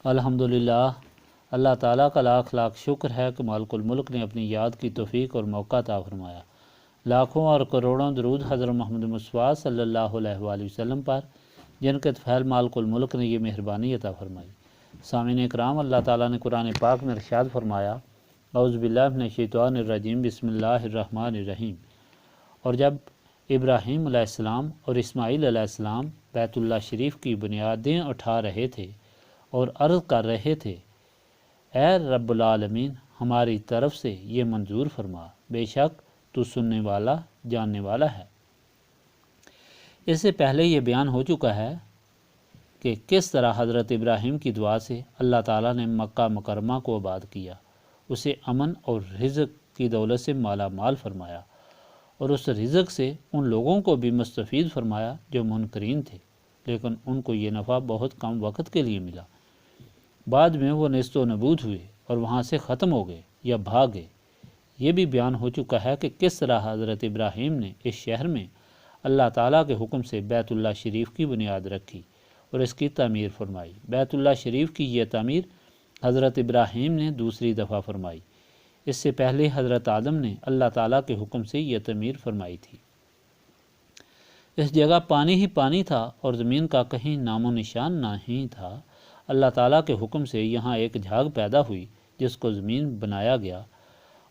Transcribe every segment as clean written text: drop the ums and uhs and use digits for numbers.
الحمدللہ، اللہ تعالیٰ کا لاکھ لاکھ شکر ہے کہ مالک الملک نے اپنی یاد کی توفیق اور موقع عطا فرمایا۔ لاکھوں اور کروڑوں درود حضرت محمد مصطفیٰ صلی اللہ علیہ وآلہ وسلم پر، جن کے طفیل مالک الملک نے یہ مہربانی عطا فرمائی۔ سامعین اکرام، اللہ تعالیٰ نے قرآن پاک میں ارشاد فرمایا، اعوذ باللہ من الشیطان الرجیم، بسم اللہ الرحمن الرحیم۔ اور جب ابراہیم علیہ السلام اور اسماعیل علیہ السلام بیت اللہ شریف کی بنیادیں اٹھا رہے تھے اور عرض کر رہے تھے، اے رب العالمین، ہماری طرف سے یہ منظور فرما، بے شک تو سننے والا جاننے والا ہے۔ اس سے پہلے یہ بیان ہو چکا ہے کہ کس طرح حضرت ابراہیم کی دعا سے اللہ تعالیٰ نے مکہ مکرمہ کو آباد کیا، اسے امن اور رزق کی دولت سے مالا مال فرمایا، اور اس رزق سے ان لوگوں کو بھی مستفید فرمایا جو منکرین تھے، لیکن ان کو یہ نفع بہت کم وقت کے لیے ملا۔ بعد میں وہ نیست و نبود ہوئے اور وہاں سے ختم ہو گئے یا بھاگ گئے۔ یہ بھی بیان ہو چکا ہے کہ کس طرح حضرت ابراہیم نے اس شہر میں اللہ تعالیٰ کے حکم سے بیت اللہ شریف کی بنیاد رکھی اور اس کی تعمیر فرمائی۔ بیت اللہ شریف کی یہ تعمیر حضرت ابراہیم نے دوسری دفعہ فرمائی۔ اس سے پہلے حضرت آدم نے اللہ تعالیٰ کے حکم سے یہ تعمیر فرمائی تھی۔ اس جگہ پانی ہی پانی تھا اور زمین کا کہیں نام و نشان نہیں تھا۔ اللہ تعالیٰ کے حکم سے یہاں ایک جھاگ پیدا ہوئی جس کو زمین بنایا گیا،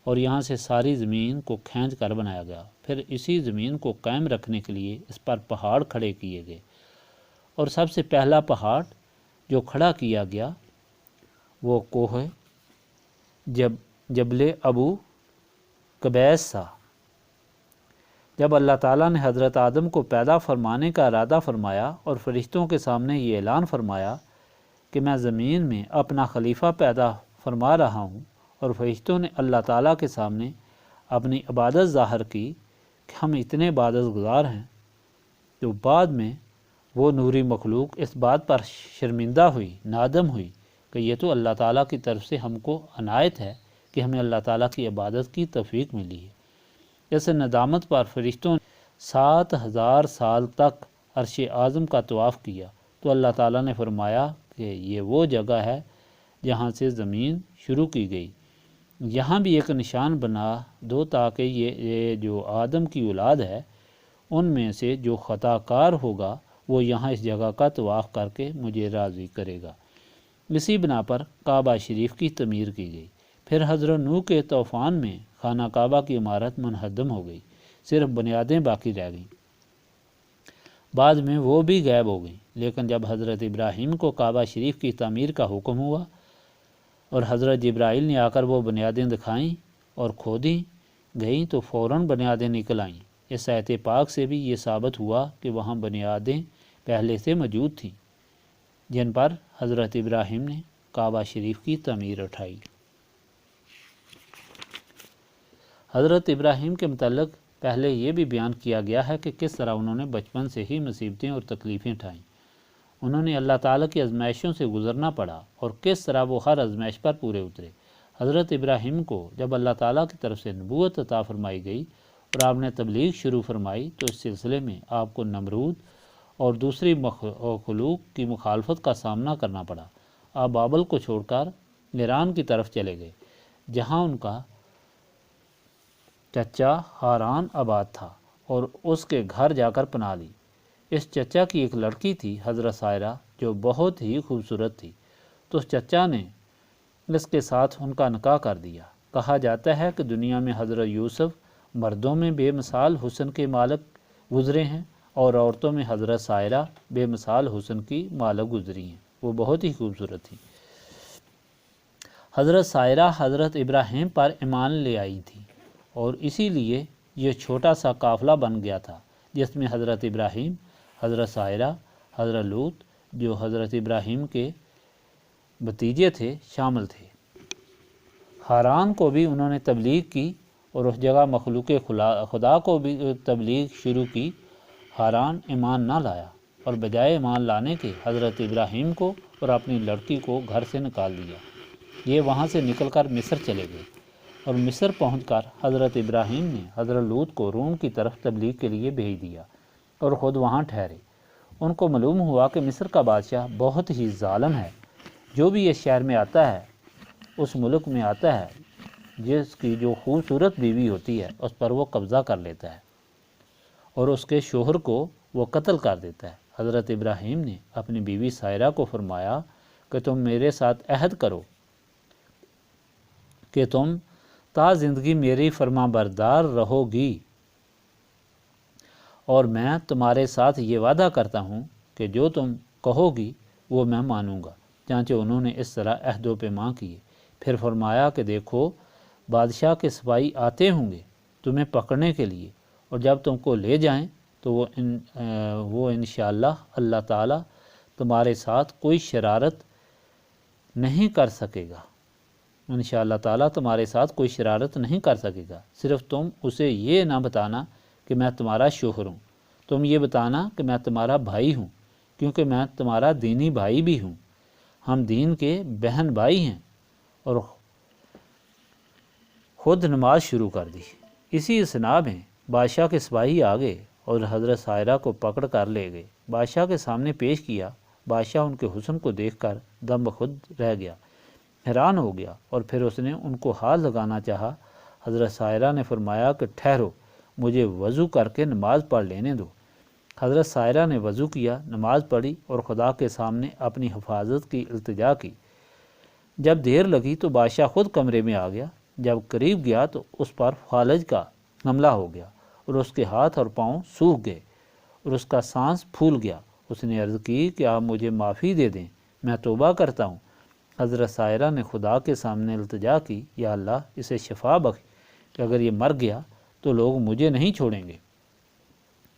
اور یہاں سے ساری زمین کو کھینچ کر بنایا گیا۔ پھر اسی زمین کو قائم رکھنے کے لیے اس پر پہاڑ کھڑے کیے گئے، اور سب سے پہلا پہاڑ جو کھڑا کیا گیا وہ کوہ جبل ابو قبیس تھا۔ جب اللہ تعالیٰ نے حضرت آدم کو پیدا فرمانے کا ارادہ فرمایا اور فرشتوں کے سامنے یہ اعلان فرمایا کہ میں زمین میں اپنا خلیفہ پیدا فرما رہا ہوں، اور فرشتوں نے اللہ تعالیٰ کے سامنے اپنی عبادت ظاہر کی کہ ہم اتنے عبادت گزار ہیں، تو بعد میں وہ نوری مخلوق اس بات پر شرمندہ ہوئی، نادم ہوئی کہ یہ تو اللہ تعالیٰ کی طرف سے ہم کو عنایت ہے کہ ہمیں اللہ تعالیٰ کی عبادت کی توفیق ملی ہے۔ اس ندامت پر فرشتوں نے 7000 سال تک عرش اعظم کا طواف کیا، تو اللہ تعالیٰ نے فرمایا کہ یہ وہ جگہ ہے جہاں سے زمین شروع کی گئی، یہاں بھی ایک نشان بنا دو تاکہ یہ جو آدم کی اولاد ہے ان میں سے جو خطا کار ہوگا وہ یہاں اس جگہ کا طواف کر کے مجھے راضی کرے گا۔ اسی بنا پر کعبہ شریف کی تعمیر کی گئی۔ پھر حضرت نوح کے طوفان میں خانہ کعبہ کی عمارت منہدم ہو گئی، صرف بنیادیں باقی رہ گئیں، بعد میں وہ بھی غائب ہو گئیں۔ لیکن جب حضرت ابراہیم کو کعبہ شریف کی تعمیر کا حکم ہوا اور حضرت جبرائیل نے آ کر وہ بنیادیں دکھائیں اور کھودیں گئیں تو فوراً بنیادیں نکل آئیں۔ اس آیت پاک سے بھی یہ ثابت ہوا کہ وہاں بنیادیں پہلے سے موجود تھیں جن پر حضرت ابراہیم نے کعبہ شریف کی تعمیر اٹھائی۔ حضرت ابراہیم کے متعلق پہلے یہ بھی بیان کیا گیا ہے کہ کس طرح انہوں نے بچپن سے ہی مصیبتیں اور تکلیفیں اٹھائیں، انہوں نے اللہ تعالیٰ کی آزمائشوں سے گزرنا پڑا اور کس طرح وہ ہر آزمائش پر پورے اترے۔ حضرت ابراہیم کو جب اللہ تعالیٰ کی طرف سے نبوت عطا فرمائی گئی اور آپ نے تبلیغ شروع فرمائی تو اس سلسلے میں آپ کو نمرود اور دوسری مخلوق کی مخالفت کا سامنا کرنا پڑا۔ آپ بابل کو چھوڑ کر ایران کی طرف چلے گئے جہاں ان کا چچا ہاران آباد تھا اور اس کے گھر جا کر پناہ لی۔ اس چچا کی ایک لڑکی تھی حضرت سائرہ جو بہت ہی خوبصورت تھی، تو اس چچا نے اس کے ساتھ ان کا نکاح کر دیا۔ کہا جاتا ہے کہ دنیا میں حضرت یوسف مردوں میں بے مثال حسن کے مالک گزرے ہیں اور عورتوں میں حضرت سائرہ بے مثال حسن کی مالک گزری ہیں، وہ بہت ہی خوبصورت تھیں۔ حضرت سائرہ حضرت ابراہیم پر ایمان لے آئی تھی اور اسی لیے یہ چھوٹا سا قافلہ بن گیا تھا جس میں حضرت ابراہیم، حضرت سائرہ، حضرت لوط جو حضرت ابراہیم کے بھتیجے تھے شامل تھے۔ ہاران کو بھی انہوں نے تبلیغ کی اور اس جگہ مخلوق خدا کو بھی تبلیغ شروع کی۔ ہاران ایمان نہ لایا اور بجائے ایمان لانے کے حضرت ابراہیم کو اور اپنی لڑکی کو گھر سے نکال دیا۔ یہ وہاں سے نکل کر مصر چلے گئے اور مصر پہنچ کر حضرت ابراہیم نے حضرت لوط کو روم کی طرف تبلیغ کے لیے بھیج دیا اور خود وہاں ٹھہرے۔ ان کو معلوم ہوا کہ مصر کا بادشاہ بہت ہی ظالم ہے جو بھی اس شہر میں آتا ہے، اس ملک میں آتا ہے، جس کی جو خوبصورت بیوی ہوتی ہے اس پر وہ قبضہ کر لیتا ہے اور اس کے شوہر کو وہ قتل کر دیتا ہے۔ حضرت ابراہیم نے اپنی بیوی سائرہ کو فرمایا کہ تم میرے ساتھ عہد کرو کہ تم تا زندگی میری فرما بردار رہو گی، اور میں تمہارے ساتھ یہ وعدہ کرتا ہوں کہ جو تم کہو گی وہ میں مانوں گا۔ چنانچہ انہوں نے اس طرح عہد و پیمان کیے۔ پھر فرمایا کہ دیکھو بادشاہ کے سپاہی آتے ہوں گے تمہیں پکڑنے کے لیے، اور جب تم کو لے جائیں تو وہ انشاءاللہ اللہ تعالیٰ تمہارے ساتھ کوئی شرارت نہیں کر سکے گا، انشاءاللہ تعالیٰ تمہارے ساتھ کوئی شرارت نہیں کر سکے گا۔ صرف تم اسے یہ نہ بتانا کہ میں تمہارا شوہر ہوں، تم یہ بتانا کہ میں تمہارا بھائی ہوں، کیونکہ میں تمہارا دینی بھائی بھی ہوں، ہم دین کے بہن بھائی ہیں۔ اور خود نماز شروع کر دی۔ اسی اثناء میں بادشاہ کے سپاہی آ گئے اور حضرت سائرہ کو پکڑ کر لے گئے، بادشاہ کے سامنے پیش کیا۔ بادشاہ ان کے حسن کو دیکھ کر دم بخود رہ گیا، حیران ہو گیا، اور پھر اس نے ان کو ہاتھ لگانا چاہا۔ حضرت سائرہ نے فرمایا کہ ٹھہرو، مجھے وضو کر کے نماز پڑھ لینے دو۔ حضرت سائرہ نے وضو کیا، نماز پڑھی اور خدا کے سامنے اپنی حفاظت کی التجا کی۔ جب دیر لگی تو بادشاہ خود کمرے میں آ گیا۔ جب قریب گیا تو اس پر فالج کا حملہ ہو گیا اور اس کے ہاتھ اور پاؤں سوکھ گئے اور اس کا سانس پھول گیا۔ اس نے عرض کی کہ آپ مجھے معافی دے دیں، میں توبہ کرتا ہوں۔ حضرت سائرہ نے خدا کے سامنے التجا کی، یا اللہ اسے شفا بخش کہ اگر یہ مر گیا تو لوگ مجھے نہیں چھوڑیں گے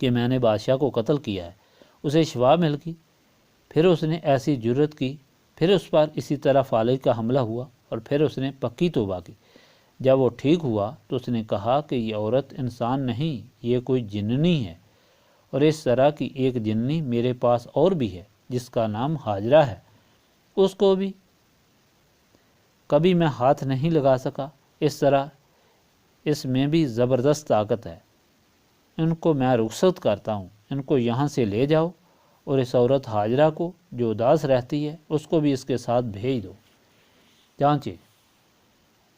کہ میں نے بادشاہ کو قتل کیا ہے۔ اسے شفا مل گئی۔ پھر اس نے ایسی جرت کی، پھر اس پر اسی طرح فالج کا حملہ ہوا اور پھر اس نے پکی توبہ کی۔ جب وہ ٹھیک ہوا تو اس نے کہا کہ یہ عورت انسان نہیں، یہ کوئی جننی ہے، اور اس طرح کی ایک جننی میرے پاس اور بھی ہے جس کا نام ہاجرہ ہے، اس کو بھی کبھی میں ہاتھ نہیں لگا سکا۔ اس طرح اس میں بھی زبردست طاقت ہے، ان کو میں رخصت کرتا ہوں، ان کو یہاں سے لے جاؤ، اور اس عورت ہاجرہ کو جو اداس رہتی ہے اس کو بھی اس کے ساتھ بھیج دو۔ چانچہ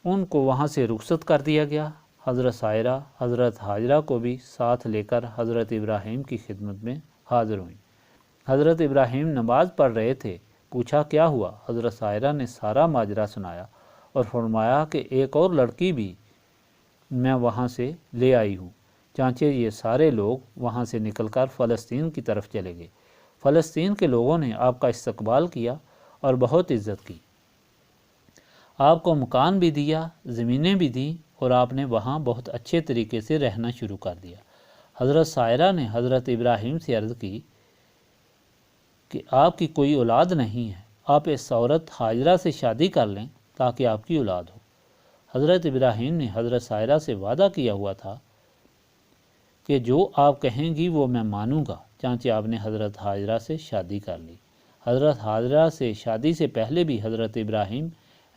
ان کو وہاں سے رخصت کر دیا گیا۔ حضرت سائرہ حضرت ہاجرہ کو بھی ساتھ لے کر حضرت ابراہیم کی خدمت میں حاضر ہوئیں۔ حضرت ابراہیم نماز پڑھ رہے تھے، پوچھا کیا ہوا؟ حضرت سائرہ نے سارا ماجرا سنایا اور فرمایا کہ ایک اور لڑکی بھی میں وہاں سے لے آئی ہوں۔ چانچہ یہ سارے لوگ وہاں سے نکل کر فلسطین کی طرف چلے گئے۔ فلسطین کے لوگوں نے آپ کا استقبال کیا اور بہت عزت کی، آپ کو مکان بھی دیا، زمینیں بھی دیں، اور آپ نے وہاں بہت اچھے طریقے سے رہنا شروع کر دیا۔ حضرت سائرہ نے حضرت ابراہیم سے عرض کی کہ آپ کی کوئی اولاد نہیں ہے، آپ اس عورت ہاجرہ سے شادی کر لیں تاکہ آپ کی اولاد ہو۔ حضرت ابراہیم نے حضرت سائرہ سے وعدہ کیا ہوا تھا کہ جو آپ کہیں گی وہ میں مانوں گا، چنانچہ آپ نے حضرت ہاجرہ سے شادی کر لی۔ حضرت ہاجرہ سے شادی سے پہلے بھی حضرت ابراہیم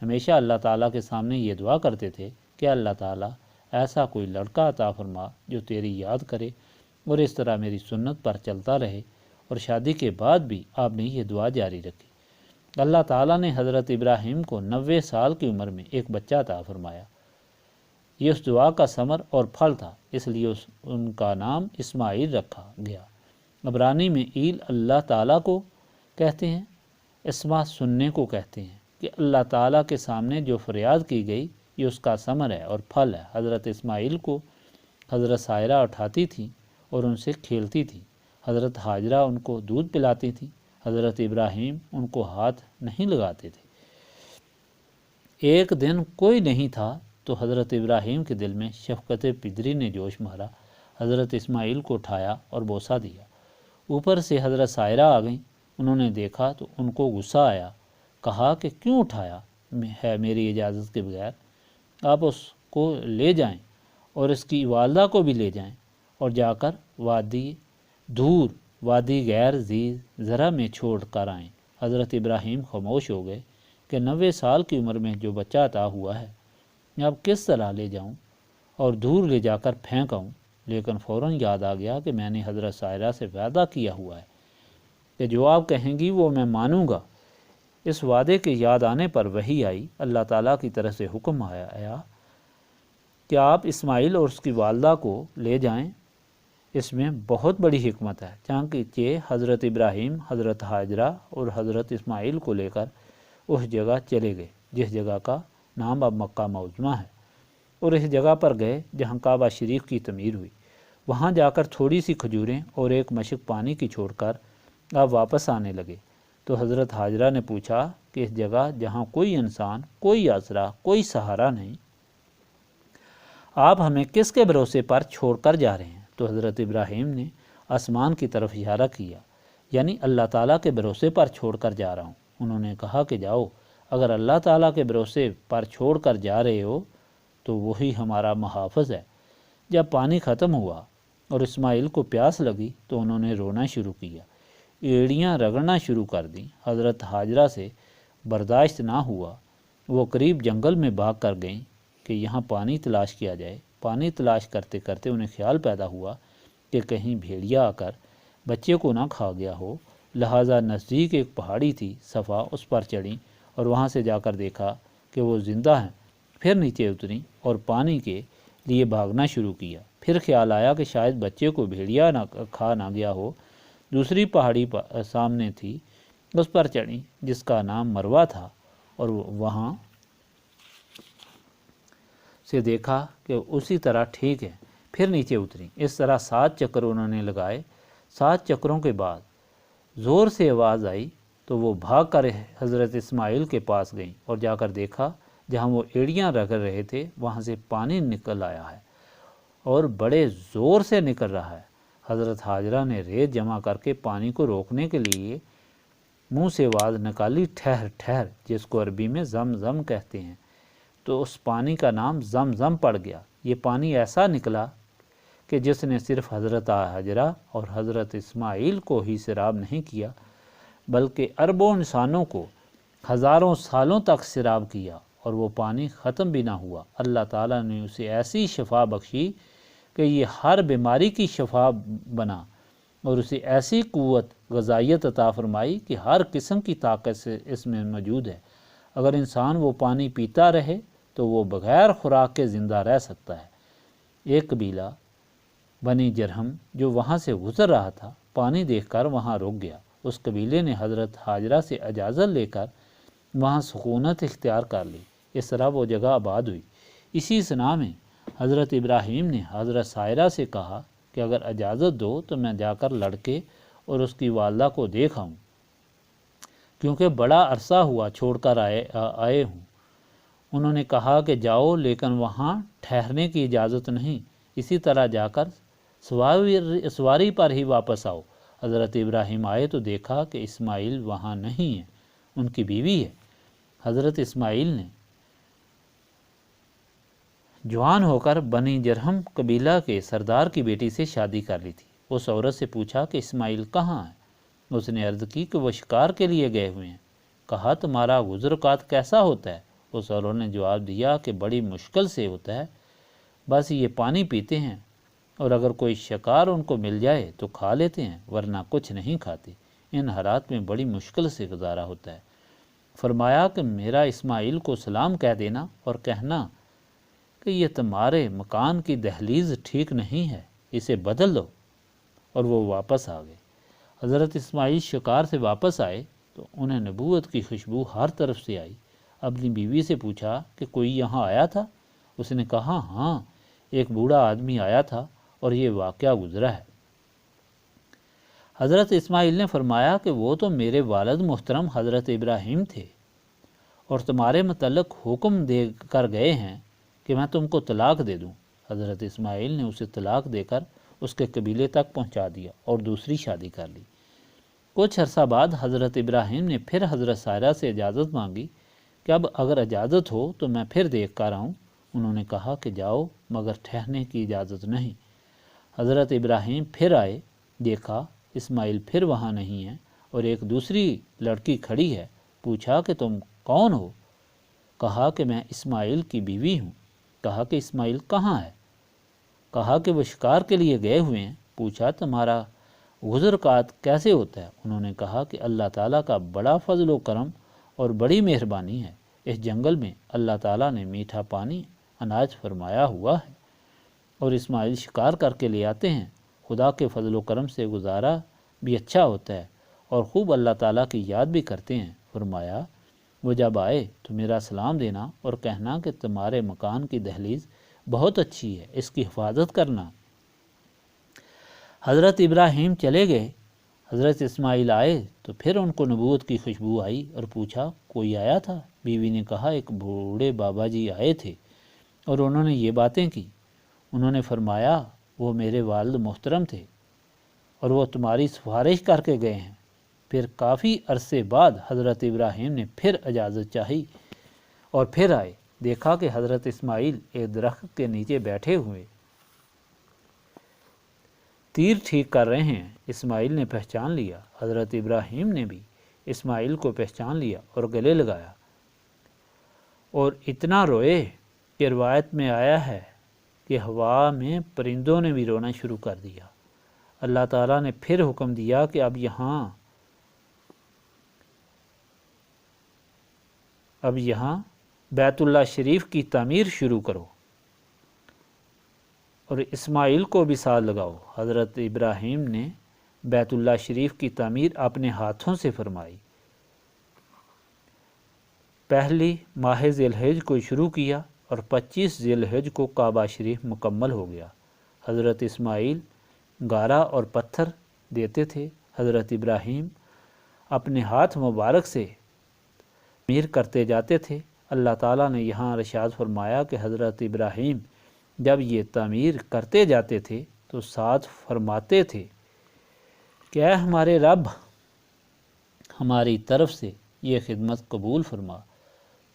ہمیشہ اللہ تعالیٰ کے سامنے یہ دعا کرتے تھے کہ اللہ تعالیٰ ایسا کوئی لڑکا عطا فرما جو تیری یاد کرے اور اس طرح میری سنت پر چلتا رہے، اور شادی کے بعد بھی آپ نے یہ دعا جاری رکھی۔ اللہ تعالیٰ نے حضرت ابراہیم کو 90 سال کی عمر میں ایک بچہ عطا فرمایا۔ یہ اس دعا کا ثمر اور پھل تھا، اس لیے ان کا نام اسماعیل رکھا گیا۔ عبرانی میں ایل اللہ تعالیٰ کو کہتے ہیں، اسما سننے کو کہتے ہیں، کہ اللہ تعالیٰ کے سامنے جو فریاد کی گئی یہ اس کا ثمر ہے اور پھل ہے۔ حضرت اسماعیل کو حضرت سائرہ اٹھاتی تھی اور ان سے کھیلتی تھی، حضرت ہاجرہ ان کو دودھ پلاتی تھی، حضرت ابراہیم ان کو ہاتھ نہیں لگاتے تھے۔ ایک دن کوئی نہیں تھا تو حضرت ابراہیم کے دل میں شفقت پدری نے جوش مارا، حضرت اسماعیل کو اٹھایا اور بوسہ دیا۔ اوپر سے حضرت سائرہ آ گئیں، انہوں نے دیکھا تو ان کو غصہ آیا، کہا کہ کیوں اٹھایا ہے میری اجازت کے بغیر؟ آپ اس کو لے جائیں اور اس کی والدہ کو بھی لے جائیں اور جا کر وادی غیر ذی زرع میں چھوڑ کر آئیں۔ حضرت ابراہیم خاموش ہو گئے کہ 90 سال کی عمر میں جو بچہ عطا ہوا ہے میں اب کس طرح لے جاؤں اور دور لے جا کر پھینک آؤں؟ لیکن فوراً یاد آ گیا کہ میں نے حضرت سائرہ سے وعدہ کیا ہوا ہے کہ جو آپ کہیں گی وہ میں مانوں گا، اس وعدے کے یاد آنے پر وحی آئی، اللہ تعالیٰ کی طرف سے حکم آیا کہ آپ اسماعیل اور اس کی والدہ کو لے جائیں۔ اس میں بہت بڑی حکمت ہے، چنانچہ حضرت ابراہیم حضرت ہاجرہ اور حضرت اسماعیل کو لے کر اس جگہ چلے گئے جس جگہ کا نام اب مکہ معظمہ ہے، اور اس جگہ پر گئے جہاں کعبہ شریف کی تعمیر ہوئی۔ وہاں جا کر تھوڑی سی کھجوریں اور ایک مشک پانی کی چھوڑ کر آپ واپس آنے لگے تو حضرت ہاجرہ نے پوچھا کہ اس جگہ جہاں کوئی انسان، کوئی آسرا، کوئی سہارا نہیں، آپ ہمیں کس کے بھروسے پر چھوڑ کر جا رہے ہیں؟ تو حضرت ابراہیم نے آسمان کی طرف اشارہ کیا، یعنی اللہ تعالیٰ کے بھروسے پر چھوڑ کر جا رہا ہوں۔ انہوں نے کہا کہ جاؤ، اگر اللہ تعالیٰ کے بھروسے پر چھوڑ کر جا رہے ہو تو وہی ہمارا محافظ ہے۔ جب پانی ختم ہوا اور اسماعیل کو پیاس لگی تو انہوں نے رونا شروع کیا، ایڑیاں رگڑنا شروع کر دیں۔ حضرت ہاجرہ سے برداشت نہ ہوا، وہ قریب جنگل میں بھاگ کر گئیں کہ یہاں پانی تلاش کیا جائے۔ پانی تلاش کرتے کرتے انہیں خیال پیدا ہوا کہ کہیں بھیڑیا آ کر بچے کو نہ کھا گیا ہو، لہٰذا نزدیک ایک پہاڑی تھی، صفا، اس پر چڑھیں اور وہاں سے جا کر دیکھا کہ وہ زندہ ہیں۔ پھر نیچے اتریں اور پانی کے لیے بھاگنا شروع کیا۔ پھر خیال آیا کہ شاید بچے کو بھیڑیا کھا نہ گیا ہو۔ دوسری پہاڑی سامنے تھی، اس پر چڑھیں جس کا نام مروہ تھا، اور وہاں سے دیکھا کہ اسی طرح ٹھیک ہے۔ پھر نیچے اتریں۔ اس طرح 7 چکر انہوں نے لگائے۔ 7 چکروں کے بعد زور سے آواز آئی تو وہ بھاگ کر حضرت اسماعیل کے پاس گئیں اور جا کر دیکھا جہاں وہ ایڑیاں رگڑ رہے تھے وہاں سے پانی نکل آیا ہے اور بڑے زور سے نکل رہا ہے۔ حضرت ہاجرہ نے ریت جمع کر کے پانی کو روکنے کے لیے منہ سے آواز نکالی، ٹھہر ٹھہر، جس کو عربی میں زمزم کہتے ہیں، تو اس پانی کا نام زمزم پڑ گیا۔ یہ پانی ایسا نکلا کہ جس نے صرف حضرت ہاجرہ اور حضرت اسماعیل کو ہی سیراب نہیں کیا بلکہ اربوں انسانوں کو ہزاروں سالوں تک سیراب کیا، اور وہ پانی ختم بھی نہ ہوا۔ اللہ تعالیٰ نے اسے ایسی شفا بخشی کہ یہ ہر بیماری کی شفا بنا، اور اسے ایسی قوت غذائیت عطا فرمائی کہ ہر قسم کی طاقت سے اس میں موجود ہے۔ اگر انسان وہ پانی پیتا رہے تو وہ بغیر خوراک کے زندہ رہ سکتا ہے۔ ایک قبیلہ بنی جرہم جو وہاں سے گزر رہا تھا، پانی دیکھ کر وہاں رک گیا۔ اس قبیلے نے حضرت ہاجرہ سے اجازت لے کر وہاں سکونت اختیار کر لی۔ اس طرح وہ جگہ آباد ہوئی۔ اسی سنا میں حضرت ابراہیم نے حضرت سائرہ سے کہا کہ اگر اجازت دو تو میں جا کر لڑکے اور اس کی والدہ کو دیکھ آؤں، کیونکہ بڑا عرصہ ہوا چھوڑ کر آئے ہوں۔ انہوں نے کہا کہ جاؤ، لیکن وہاں ٹھہرنے کی اجازت نہیں، اسی طرح جا کر سواری پر ہی واپس آؤ۔ حضرت ابراہیم آئے تو دیکھا کہ اسماعیل وہاں نہیں ہے، ان کی بیوی ہے۔ حضرت اسماعیل نے جوان ہو کر بنی جرہم قبیلہ کے سردار کی بیٹی سے شادی کر لی تھی۔ اس عورت سے پوچھا کہ اسماعیل کہاں ہے؟ اس نے عرض کی کہ وہ شکار کے لیے گئے ہوئے ہیں۔ کہا تمہارا گزر اوقات کیسا ہوتا ہے؟ اس عورت نے جواب دیا کہ بڑی مشکل سے ہوتا ہے، بس یہ پانی پیتے ہیں اور اگر کوئی شکار ان کو مل جائے تو کھا لیتے ہیں، ورنہ کچھ نہیں کھاتے۔ ان حالات میں بڑی مشکل سے گزارا ہوتا ہے۔ فرمایا کہ میرا اسماعیل کو سلام کہہ دینا اور کہنا کہ یہ تمہارے مکان کی دہلیز ٹھیک نہیں ہے، اسے بدل دو، اور وہ واپس آ گئے۔ حضرت اسماعیل شکار سے واپس آئے تو انہیں نبوت کی خوشبو ہر طرف سے آئی۔ اپنی بیوی سے پوچھا کہ کوئی یہاں آیا تھا؟ اس نے کہا ہاں، ایک بوڑھا آدمی آیا تھا اور یہ واقعہ گزرا ہے۔ حضرت اسماعیل نے فرمایا کہ وہ تو میرے والد محترم حضرت ابراہیم تھے اور تمہارے متعلق حکم دے کر گئے ہیں کہ میں تم کو طلاق دے دوں۔ حضرت اسماعیل نے اسے طلاق دے کر اس کے قبیلے تک پہنچا دیا اور دوسری شادی کر لی۔ کچھ عرصہ بعد حضرت ابراہیم نے پھر حضرت سائرہ سے اجازت مانگی کہ اب اگر اجازت ہو تو میں پھر دیکھ کر آؤں۔ انہوں نے کہا کہ جاؤ، مگر ٹھہرنے کی اجازت نہیں۔ حضرت ابراہیم پھر آئے، دیکھا اسماعیل پھر وہاں نہیں ہے اور ایک دوسری لڑکی کھڑی ہے۔ پوچھا کہ تم کون ہو؟ کہا کہ میں اسماعیل کی بیوی ہوں۔ کہا کہ اسماعیل کہاں ہے؟ کہا کہ وہ شکار کے لیے گئے ہوئے ہیں۔ پوچھا تمہارا گزر اوقات کیسے ہوتا ہے؟ انہوں نے کہا کہ اللہ تعالیٰ کا بڑا فضل و کرم اور بڑی مہربانی ہے۔ اس جنگل میں اللہ تعالیٰ نے میٹھا پانی عنایت فرمایا ہوا ہے اور اسماعیل شکار کر کے لے آتے ہیں۔ خدا کے فضل و کرم سے گزارا بھی اچھا ہوتا ہے اور خوب اللہ تعالیٰ کی یاد بھی کرتے ہیں۔ فرمایا وہ جب آئے تو میرا سلام دینا اور کہنا کہ تمہارے مکان کی دہلیز بہت اچھی ہے، اس کی حفاظت کرنا۔ حضرت ابراہیم چلے گئے، حضرت اسماعیل آئے تو پھر ان کو نبوت کی خوشبو آئی اور پوچھا کوئی آیا تھا؟ بیوی نے کہا ایک بوڑھے بابا جی آئے تھے اور انہوں نے یہ باتیں کی۔ انہوں نے فرمایا وہ میرے والد محترم تھے اور وہ تمہاری سفارش کر کے گئے ہیں۔ پھر کافی عرصے بعد حضرت ابراہیم نے پھر اجازت چاہی اور پھر آئے، دیکھا کہ حضرت اسماعیل ایک درخت کے نیچے بیٹھے ہوئے تیر ٹھیک کر رہے ہیں۔ اسماعیل نے پہچان لیا، حضرت ابراہیم نے بھی اسماعیل کو پہچان لیا اور گلے لگایا اور اتنا روئے کہ روایت میں آیا ہے کہ ہوا میں پرندوں نے بھی رونا شروع کر دیا۔ اللہ تعالیٰ نے پھر حکم دیا کہ اب یہاں بیت اللہ شریف کی تعمیر شروع کرو اور اسماعیل کو بھی ساتھ لگاؤ۔ حضرت ابراہیم نے بیت اللہ شریف کی تعمیر اپنے ہاتھوں سے فرمائی۔ پہلی ماہ ذی الحجہ کو شروع کیا اور 25 ذی الحجہ کو کعبہ شریف مکمل ہو گیا۔ حضرت اسماعیل گارا اور پتھر دیتے تھے، حضرت ابراہیم اپنے ہاتھ مبارک سے تعمیر کرتے جاتے تھے۔ اللہ تعالیٰ نے یہاں ارشاد فرمایا کہ حضرت ابراہیم جب یہ تعمیر کرتے جاتے تھے تو ساتھ فرماتے تھے کہ اے ہمارے رب، ہماری طرف سے یہ خدمت قبول فرما،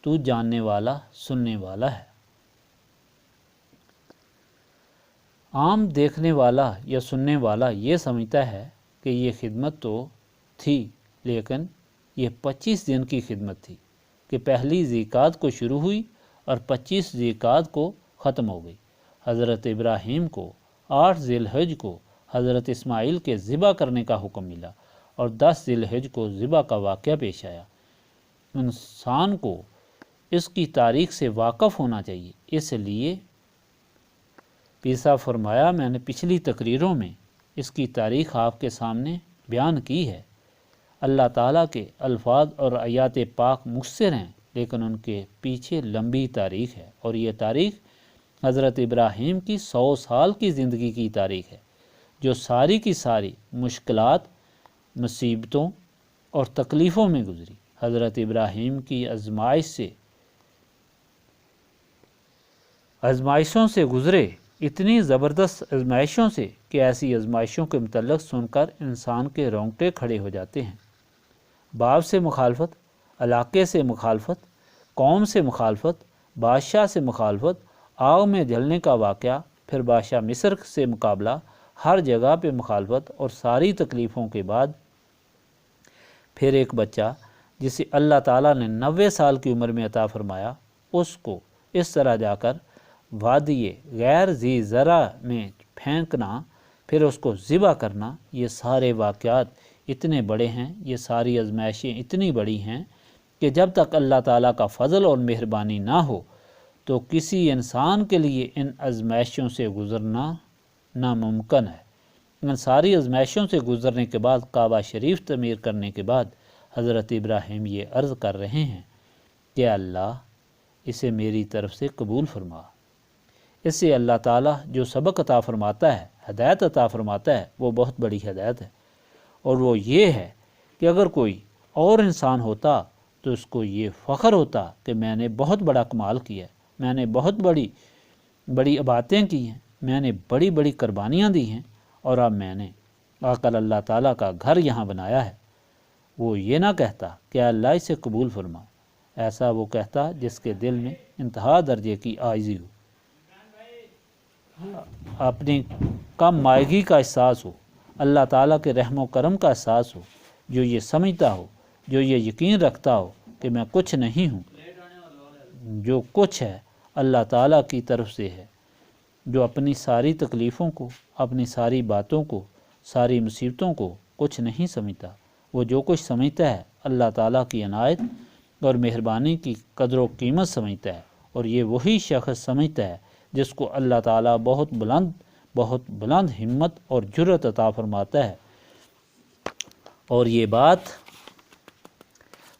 تو جاننے والا سننے والا ہے۔ عام دیکھنے والا یا سننے والا یہ سمجھتا ہے کہ یہ خدمت تو تھی، لیکن یہ 25 دن کی خدمت تھی کہ پہلی ذیقعد کو شروع ہوئی اور 25 ذیقعد کو ختم ہو گئی۔ حضرت ابراہیم کو 8 ذی الحجہ کو حضرت اسماعیل کے ذبح کرنے کا حکم ملا اور 10 ذی الحجہ کو ذبح کا واقعہ پیش آیا۔ انسان کو اس کی تاریخ سے واقف ہونا چاہیے، اس لیے پیسا فرمایا میں نے پچھلی تقریروں میں اس کی تاریخ آپ کے سامنے بیان کی ہے۔ اللہ تعالیٰ کے الفاظ اور آیات پاک مختصر ہیں، لیکن ان کے پیچھے لمبی تاریخ ہے، اور یہ تاریخ حضرت ابراہیم کی 100 سال کی زندگی کی تاریخ ہے، جو ساری کی ساری مشکلات، مصیبتوں اور تکلیفوں میں گزری۔ حضرت ابراہیم کی آزمائشوں سے گزرے، اتنی زبردست آزمائشوں سے کہ ایسی آزمائشوں کے متعلق سن کر انسان کے رونگٹے کھڑے ہو جاتے ہیں۔ باپ سے مخالفت، علاقے سے مخالفت، قوم سے مخالفت، بادشاہ سے مخالفت، آگ میں جلنے کا واقعہ، پھر بادشاہ مصر سے مقابلہ، ہر جگہ پہ مخالفت اور ساری تکلیفوں کے بعد پھر ایک بچہ جسے اللہ تعالیٰ نے 90 سال کی عمر میں عطا فرمایا، اس کو اس طرح جا کر وادی غیر ذی زرع میں پھینکنا، پھر اس کو ذبح کرنا، یہ سارے واقعات اتنے بڑے ہیں، یہ ساری آزمائشیں اتنی بڑی ہیں کہ جب تک اللہ تعالیٰ کا فضل اور مہربانی نہ ہو تو کسی انسان کے لیے ان آزمائشوں سے گزرنا ناممکن ہے۔ ان ساری آزمائشوں سے گزرنے کے بعد کعبہ شریف تعمیر کرنے کے بعد حضرت ابراہیم یہ عرض کر رہے ہیں کہ اللہ اسے میری طرف سے قبول فرما۔ اس سے اللہ تعالیٰ جو سبق عطا فرماتا ہے، ہدایت عطا فرماتا ہے، وہ بہت بڑی ہدایت ہے، اور وہ یہ ہے کہ اگر کوئی اور انسان ہوتا تو اس کو یہ فخر ہوتا کہ میں نے بہت بڑا کمال کیا ہے، میں نے بہت بڑی عبادتیں کی ہیں، میں نے بڑی بڑی قربانیاں دی ہیں، اور اب میں نے آ کر اللہ تعالیٰ کا گھر یہاں بنایا ہے۔ وہ یہ نہ کہتا کہ اللہ اسے قبول فرما، ایسا وہ کہتا جس کے دل میں انتہا درجے کی عاجزی ہو، اپنی کم مائگی کا احساس ہو، اللہ تعالیٰ کے رحم و کرم کا احساس ہو، جو یہ سمجھتا ہو، جو یہ یقین رکھتا ہو کہ میں کچھ نہیں ہوں، جو کچھ ہے اللہ تعالیٰ کی طرف سے ہے، جو اپنی ساری تکلیفوں کو، اپنی ساری باتوں کو، ساری مصیبتوں کو کچھ نہیں سمجھتا، وہ جو کچھ سمجھتا ہے اللہ تعالیٰ کی عنایت اور مہربانی کی قدر و قیمت سمجھتا ہے، اور یہ وہی شخص سمجھتا ہے جس کو اللہ تعالیٰ بہت بلند ہمت اور جرأت عطا فرماتا ہے۔ اور یہ بات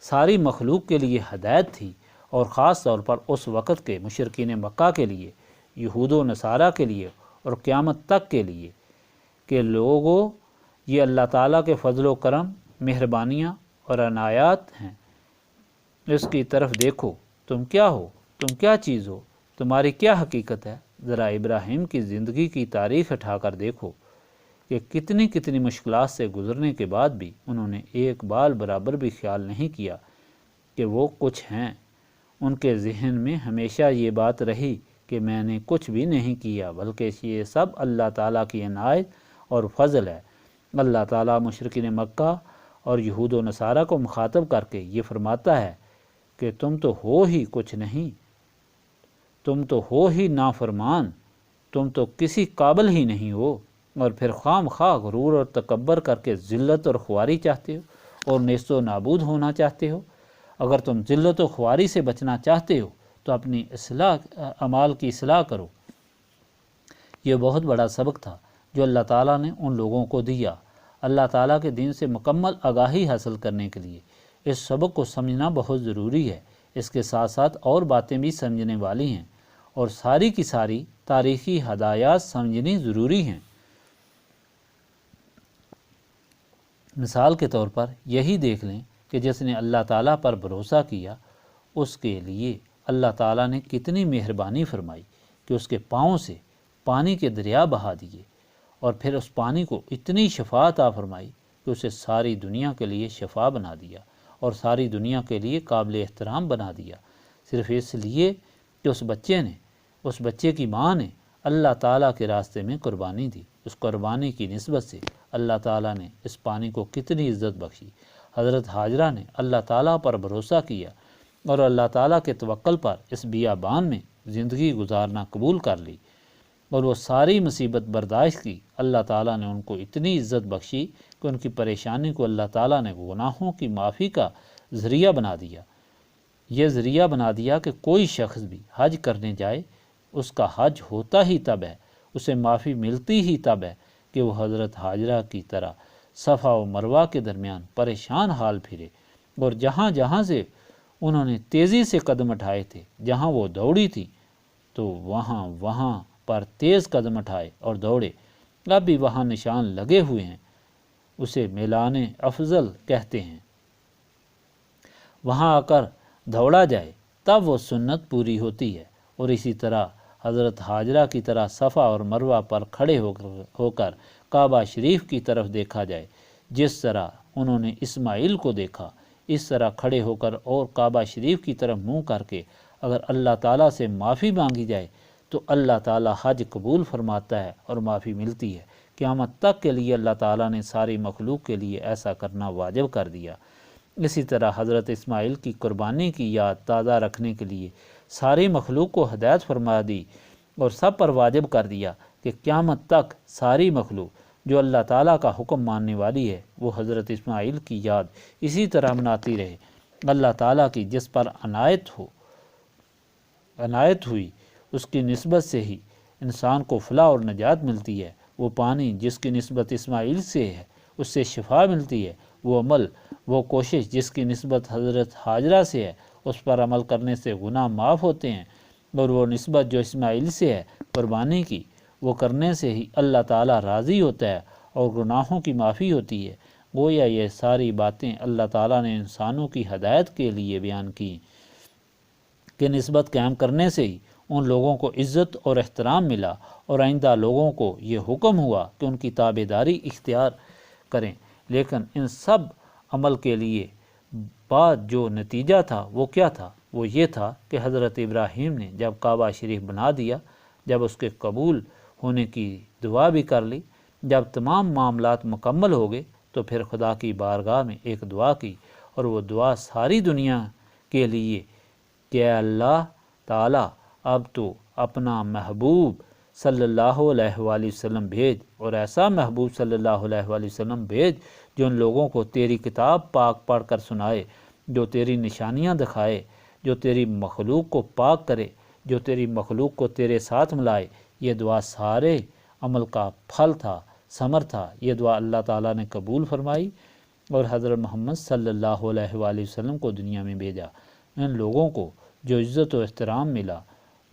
ساری مخلوق کے لیے ہدایت تھی، اور خاص طور پر اس وقت کے مشرکین مکہ کے لیے، یہود و نصارہ کے لیے، اور قیامت تک کے لیے، کہ لوگوں یہ اللہ تعالیٰ کے فضل و کرم، مہربانیاں اور عنایات ہیں، اس کی طرف دیکھو، تم کیا ہو، تم کیا چیز ہو، تمہاری کیا حقیقت ہے۔ ذرا ابراہیم کی زندگی کی تاریخ اٹھا کر دیکھو کہ کتنی مشکلات سے گزرنے کے بعد بھی انہوں نے ایک بال برابر بھی خیال نہیں کیا کہ وہ کچھ ہیں۔ ان کے ذہن میں ہمیشہ یہ بات رہی کہ میں نے کچھ بھی نہیں کیا، بلکہ یہ سب اللہ تعالیٰ کی عنایت اور فضل ہے۔ اللہ تعالیٰ مشرکین مکہ اور یہود و نصارہ کو مخاطب کر کے یہ فرماتا ہے کہ تم تو ہو ہی کچھ نہیں، تم تو ہو ہی نافرمان، تم تو کسی قابل ہی نہیں ہو، اور پھر خام خواہ غرور اور تکبر کر کے ذلت اور خواری چاہتے ہو اور نیست و نابود ہونا چاہتے ہو۔ اگر تم ذلت و خواری سے بچنا چاہتے ہو تو اپنی اعمال کی اصلاح کرو۔ یہ بہت بڑا سبق تھا جو اللہ تعالیٰ نے ان لوگوں کو دیا۔ اللہ تعالیٰ کے دین سے مکمل آگاہی حاصل کرنے کے لیے اس سبق کو سمجھنا بہت ضروری ہے۔ اس کے ساتھ ساتھ اور باتیں بھی سمجھنے والی ہیں، اور ساری کی ساری تاریخی ہدایات سمجھنی ضروری ہیں۔ مثال کے طور پر یہی دیکھ لیں کہ جس نے اللہ تعالیٰ پر بھروسہ کیا، اس کے لیے اللہ تعالیٰ نے کتنی مہربانی فرمائی کہ اس کے پاؤں سے پانی کے دریا بہا دیے، اور پھر اس پانی کو اتنی شفا عطا فرمائی کہ اسے ساری دنیا کے لیے شفا بنا دیا، اور ساری دنیا کے لیے قابل احترام بنا دیا، صرف اس لیے کہ اس بچے کی ماں نے اللہ تعالیٰ کے راستے میں قربانی دی۔ اس قربانی کی نسبت سے اللہ تعالیٰ نے اس پانی کو کتنی عزت بخشی۔ حضرت ہاجرہ نے اللہ تعالیٰ پر بھروسہ کیا اور اللہ تعالیٰ کے توکل پر اس بیابان میں زندگی گزارنا قبول کر لی، اور وہ ساری مصیبت برداشت کی۔ اللہ تعالیٰ نے ان کو اتنی عزت بخشی کہ ان کی پریشانی کو اللہ تعالیٰ نے گناہوں کی معافی کا ذریعہ بنا دیا۔ یہ ذریعہ بنا دیا کہ کوئی شخص بھی حج کرنے جائے، اس کا حج ہوتا ہی تب ہے، اسے معافی ملتی ہی تب ہے کہ وہ حضرت ہاجرہ کی طرح صفا و مروہ کے درمیان پریشان حال پھرے، اور جہاں جہاں سے انہوں نے تیزی سے قدم اٹھائے تھے، جہاں وہ دوڑی تھی، تو وہاں پر تیز قدم اٹھائے اور دوڑے۔ اب بھی وہاں نشان لگے ہوئے ہیں، اسے میلان افضل کہتے ہیں۔ وہاں آ کر دوڑا جائے تب وہ سنت پوری ہوتی ہے، اور اسی طرح حضرت ہاجرہ کی طرح صفا اور مروہ پر کھڑے ہو کر کعبہ شریف کی طرف دیکھا جائے۔ جس طرح انہوں نے اسماعیل کو دیکھا، اس طرح کھڑے ہو کر اور کعبہ شریف کی طرف منہ کر کے اگر اللہ تعالیٰ سے معافی مانگی جائے تو اللہ تعالیٰ حج قبول فرماتا ہے اور معافی ملتی ہے۔ قیامت تک کے لیے اللہ تعالیٰ نے ساری مخلوق کے لیے ایسا کرنا واجب کر دیا۔ اسی طرح حضرت اسماعیل کی قربانی کی یاد تازہ رکھنے کے لیے ساری مخلوق کو ہدایت فرما دی، اور سب پر واجب کر دیا کہ قیامت تک ساری مخلوق جو اللہ تعالیٰ کا حکم ماننے والی ہے وہ حضرت اسماعیل کی یاد اسی طرح مناتی رہے۔ اللہ تعالیٰ کی جس پر عنایت ہوئی اس کی نسبت سے ہی انسان کو فلاح اور نجات ملتی ہے۔ وہ پانی جس کی نسبت اسماعیل سے ہے اس سے شفا ملتی ہے۔ وہ عمل، وہ کوشش جس کی نسبت حضرت ہاجرہ سے ہے اس پر عمل کرنے سے گناہ معاف ہوتے ہیں، اور وہ نسبت جو اسماعیل سے ہے قربانی کی، وہ کرنے سے ہی اللہ تعالیٰ راضی ہوتا ہے اور گناہوں کی معافی ہوتی ہے۔ گویا یہ ساری باتیں اللہ تعالیٰ نے انسانوں کی ہدایت کے لیے بیان کی کہ نسبت قائم کرنے سے ہی ان لوگوں کو عزت اور احترام ملا، اور آئندہ لوگوں کو یہ حکم ہوا کہ ان کی تابع داری اختیار کریں۔ لیکن ان سب عمل کے لیے بعد جو نتیجہ تھا وہ کیا تھا؟ وہ یہ تھا کہ حضرت ابراہیم نے جب کعبہ شریف بنا دیا، جب اس کے قبول ہونے کی دعا بھی کر لی، جب تمام معاملات مکمل ہو گئے، تو پھر خدا کی بارگاہ میں ایک دعا کی، اور وہ دعا ساری دنیا کے لیے کہ اے اللہ تعالیٰ اب تو اپنا محبوب صلی اللہ علیہ وآلہ وسلم بھیج، اور ایسا محبوب صلی اللہ علیہ وآلہ وسلم بھیج جو ان لوگوں کو تیری کتاب پاک پڑھ کر سنائے، جو تیری نشانیاں دکھائے، جو تیری مخلوق کو پاک کرے، جو تیری مخلوق کو تیرے ساتھ ملائے۔ یہ دعا سارے عمل کا پھل تھا، ثمر تھا۔ یہ دعا اللہ تعالیٰ نے قبول فرمائی اور حضرت محمد صلی اللہ علیہ وآلہ وسلم کو دنیا میں بھیجا۔ ان لوگوں کو جو عزت و احترام ملا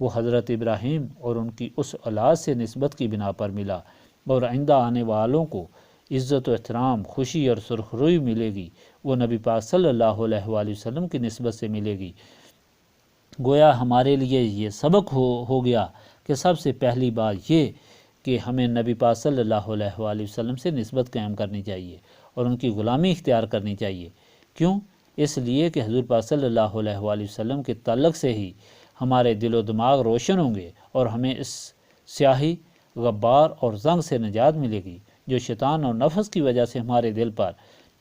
وہ حضرت ابراہیم اور ان کی اس اولاد سے نسبت کی بنا پر ملا، اور آئندہ آنے والوں کو عزت و احترام، خوشی اور سرخروئی ملے گی، وہ نبی پاک صلی اللہ علیہ وآلہ وسلم کی نسبت سے ملے گی۔ گویا ہمارے لیے یہ سبق ہو گیا کہ سب سے پہلی بات یہ کہ ہمیں نبی پاک صلی اللہ علیہ وآلہ وسلم سے نسبت قائم کرنی چاہیے اور ان کی غلامی اختیار کرنی چاہیے۔ کیوں؟ اس لیے کہ حضور پاک صلی اللہ علیہ وآلہ وسلم کے تعلق سے ہی ہمارے دل و دماغ روشن ہوں گے اور ہمیں اس سیاہی، غبار اور زنگ سے نجات ملے گی جو شیطان اور نفس کی وجہ سے ہمارے دل پر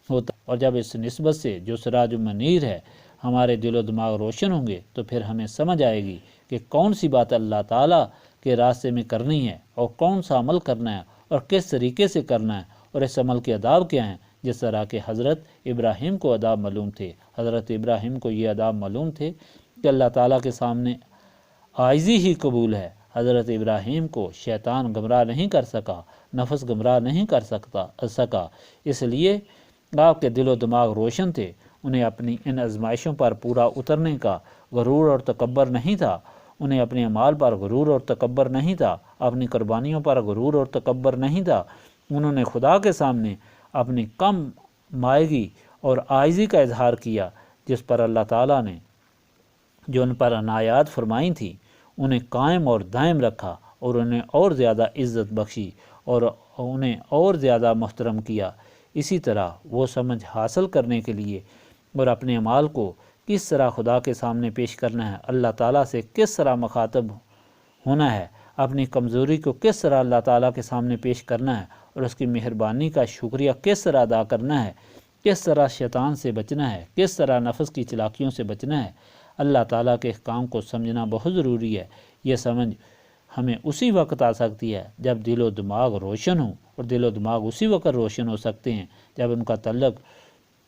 ہوتا ہے۔ اور جب اس نسبت سے جو سراج منیر ہے ہمارے دل و دماغ روشن ہوں گے تو پھر ہمیں سمجھ آئے گی کہ کون سی بات اللہ تعالیٰ کے راستے میں کرنی ہے اور کون سا عمل کرنا ہے اور کس طریقے سے کرنا ہے، اور اس عمل کے آداب کیا ہیں۔ جس طرح کہ حضرت ابراہیم کو آداب معلوم تھے، حضرت ابراہیم کو یہ آداب معلوم تھے کہ اللہ تعالیٰ کے سامنے عاجزی ہی قبول ہے۔ حضرت ابراہیم کو شیطان گمراہ نہیں کر سکا، نفس گمراہ نہیں کر سکا، اس لیے آپ کے دل و دماغ روشن تھے۔ انہیں اپنی ان آزمائشوں پر پورا اترنے کا غرور اور تکبر نہیں تھا، انہیں اپنے اعمال پر غرور اور تکبر نہیں تھا، اپنی قربانیوں پر غرور اور تکبر نہیں تھا۔ انہوں نے خدا کے سامنے اپنی کم مائگی اور عاجزی کا اظہار کیا، جس پر اللہ تعالیٰ نے جو ان پر عنایات فرمائی تھیں انہیں قائم اور دائم رکھا اور انہیں اور زیادہ عزت بخشی اور انہیں اور زیادہ محترم کیا۔ اسی طرح وہ سمجھ حاصل کرنے کے لیے اور اپنے اعمال کو کس طرح خدا کے سامنے پیش کرنا ہے، اللہ تعالیٰ سے کس طرح مخاطب ہونا ہے، اپنی کمزوری کو کس طرح اللہ تعالیٰ کے سامنے پیش کرنا ہے اور اس کی مہربانی کا شکریہ کس طرح ادا کرنا ہے، کس طرح شیطان سے بچنا ہے، کس طرح نفس کی چلاکیوں سے بچنا ہے۔ اللہ تعالیٰ کے احکام کو سمجھنا بہت ضروری ہے۔ یہ سمجھ ہمیں اسی وقت آ سکتی ہے جب دل و دماغ روشن ہوں، اور دل و دماغ اسی وقت روشن ہو سکتے ہیں جب ان کا تعلق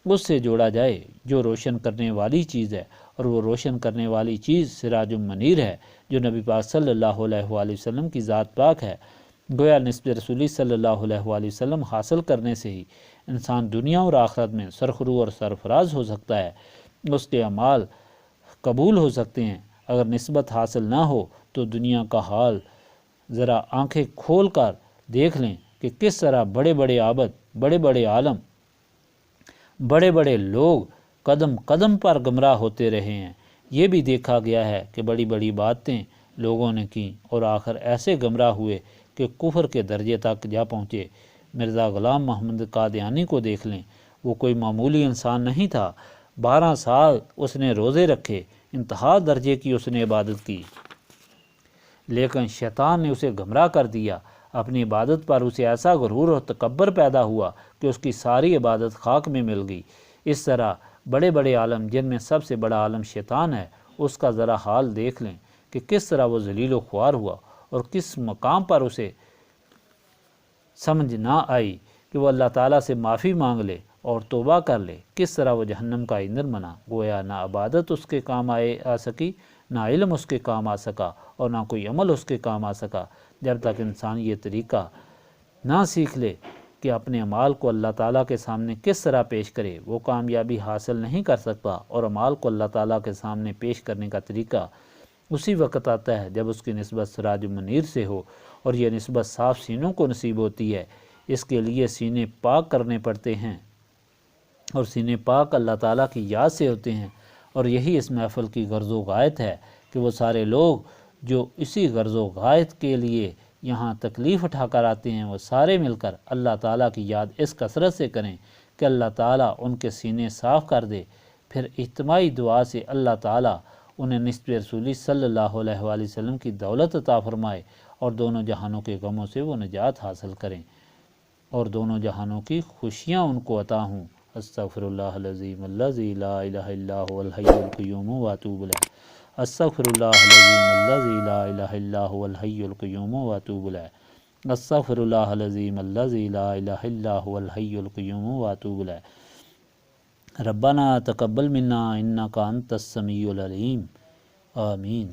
اس سے جوڑا جائے جو روشن کرنے والی چیز ہے، اور وہ روشن کرنے والی چیز سراج منیر ہے جو نبی پاک صلی اللہ علیہ وآلہ وسلم کی ذات پاک ہے۔ گویا نسب رسولی صلی اللہ علیہ وآلہ وسلم حاصل کرنے سے ہی انسان دنیا اور آخرت میں سرخرو اور سرفراز ہو سکتا ہے، اس کے اعمال قبول ہو سکتے ہیں۔ اگر نسبت حاصل نہ ہو تو دنیا کا حال ذرا آنکھیں کھول کر دیکھ لیں کہ کس طرح بڑے بڑے عابد، بڑے بڑے عالم، بڑے بڑے لوگ قدم قدم پر گمراہ ہوتے رہے ہیں۔ یہ بھی دیکھا گیا ہے کہ بڑی بڑی باتیں لوگوں نے کیں اور آخر ایسے گمراہ ہوئے کہ کفر کے درجے تک جا پہنچے۔ مرزا غلام محمد قادیانی کو دیکھ لیں، وہ کوئی معمولی انسان نہیں تھا۔ 12 سال اس نے روزے رکھے، انتہا درجے کی اس نے عبادت کی، لیکن شیطان نے اسے گمراہ کر دیا۔ اپنی عبادت پر اسے ایسا غرور اور تکبر پیدا ہوا کہ اس کی ساری عبادت خاک میں مل گئی۔ اس طرح بڑے بڑے عالم، جن میں سب سے بڑا عالم شیطان ہے، اس کا ذرا حال دیکھ لیں کہ کس طرح وہ ذلیل و خوار ہوا اور کس مقام پر اسے سمجھ نہ آئی کہ وہ اللہ تعالیٰ سے معافی مانگ لے اور توبہ کر لے، کس طرح وہ جہنم کا ایندھن بنا۔ گویا نہ عبادت اس کے کام آ سکی، نہ علم اس کے کام آ سکا، اور نہ کوئی عمل اس کے کام آ سکا۔ جب تک انسان یہ طریقہ نہ سیکھ لے کہ اپنے اعمال کو اللہ تعالیٰ کے سامنے کس طرح پیش کرے، وہ کامیابی حاصل نہیں کر سکتا۔ اور اعمال کو اللہ تعالیٰ کے سامنے پیش کرنے کا طریقہ اسی وقت آتا ہے جب اس کی نسبت سراج منیر سے ہو، اور یہ نسبت صاف سینوں کو نصیب ہوتی ہے۔ اس کے لیے سینے پاک کرنے پڑتے ہیں، اور سینے پاک اللہ تعالیٰ کی یاد سے ہوتے ہیں۔ اور یہی اس محفل کی غرض و غایت ہے کہ وہ سارے لوگ جو اسی غرض و غایت کے لیے یہاں تکلیف اٹھا کر آتے ہیں، وہ سارے مل کر اللہ تعالیٰ کی یاد اس کثرت سے کریں کہ اللہ تعالیٰ ان کے سینے صاف کر دے۔ پھر اجتماعی دعا سے اللہ تعالیٰ انہیں نسب رسولی صلی اللہ علیہ وآلہ وسلم کی دولت عطا فرمائے، اور دونوں جہانوں کے غموں سے وہ نجات حاصل کریں، اور دونوں جہانوں کی خوشیاں ان کو عطا ہوں۔ استغفر اللہ العظیم الذی لا الہ الا هو الحی القیوم واتوب الیہ۔ استغفر اللہ العظیم الذی لا الہ الا هو الحی القیوم واتوب الیہ۔ استغفر اللہ العظیم الذی لا الہ الا هو الحی القیوم واتوب الیہ۔ ربنا تقبل منا انک انت السمیع العلیم، آمین۔